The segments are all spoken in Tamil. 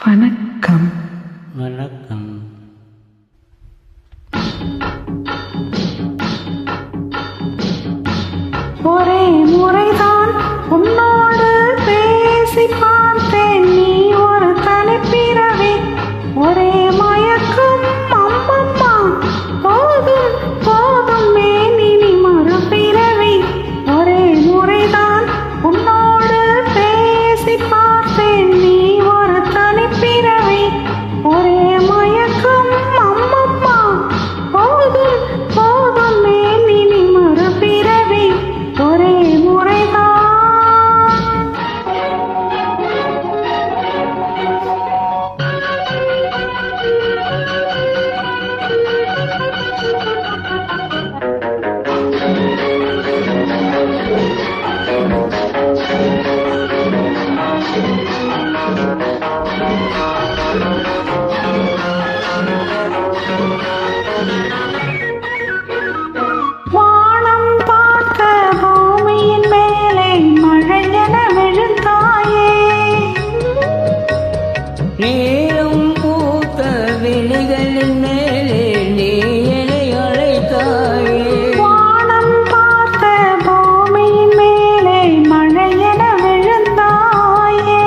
வணக்கம். வணக்கம். ஒரே முறைதான் உன்னோடு பேசி பார்த்தேன், நீ ஒரு தனிப்பிறவி. ஒரே மயக்கம் அம்மம்மா, போதும் போதும் மேனினி மறுபிறவி. ஒரே முறைதான் உன்னோடு பேசி பார்த்தேன், நீ ஒரு தனிப்பிறவி. ஒரே மயக்கம் அம்மம்மா, போதும் போதும் மேனினி மறுபிறவி. ஒரே முறைதான். வானம் பார்த்த பூமியின் மேலே மழையென விழுந்தாயே, நீரும் பூத்த விழிகளின் மேலே நீ என்னை அழைத்தாயே. வானம் பார்த்த பூமியின் மேலே மழையென விழுந்தாயே.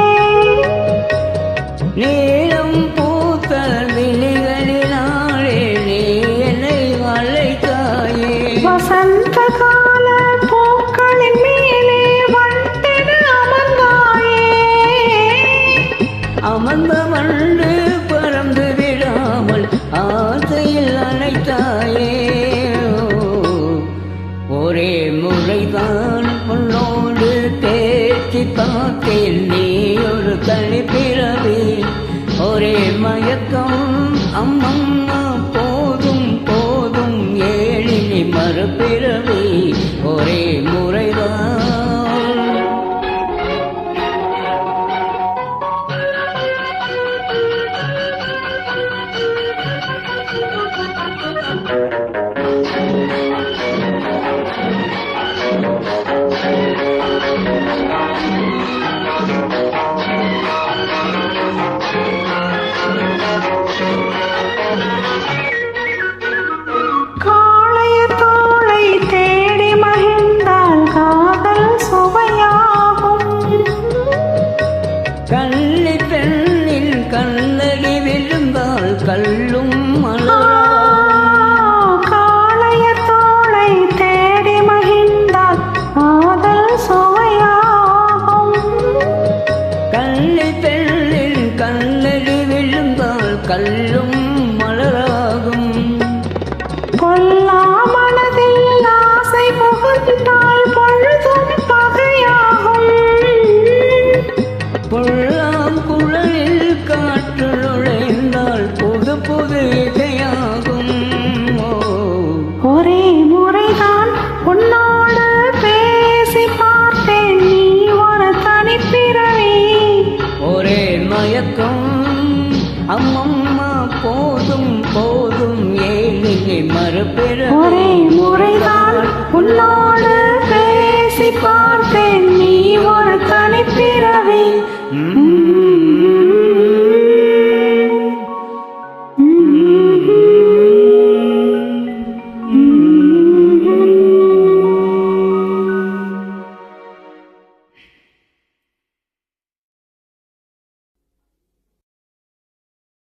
நீரும் பூத்த விழிகளினாலே நீ என்னை அழைத்தாயே. வசந்த கால பூக்களின் மேலே வண்டென அமர்ந்தாயே. அமர்ந்த மண்டு பறந்து விடாமல் ஆசையில் அழைத்தாயே. ஒரே முறைதான் உன்னோடு பேச்சு பார்த்தேன், நீ ஒரு தனிப்பிறவி. ஒரே மயக்கம் அம்மம்மா, போதும் போதும் ஏழினி மறுபிறவி. ஒரே முறைதான். காளைய தோளை தேடி மகிழ்ந்தால் காதல் சுவையாகும். கள்ளி பெண்ணில் கண்ணடி விழுந்தால் கல்லும் மலராகும். காளைய தோளை தேடி மகிழ்ந்தால் காதல் சுவையாகும். கள்ளி பெண்ணில் கண்ணடி விழுந்தால் கல்லும் மலராகும். கொல்லா மனதில் ஆசை புகுந்தால் பொழுதும் பகையாகும். பொல்லாம் குழலில் காற்று நுழைந்தால் புது புது இசையாகும். ஒரே முறைதான் உன்னோடு பேசி பார்த்தேன், நீ ஒரு தனிப்பிறவி. ஒரே மயக்கம் அம்மம்மா, போதும் போதும் ஏழினி மறுபிறவி. ஒரே முறைதான் உன்னோடு பேசி பார்த்தேன், நீ ஒரு தனிப்பிறவி.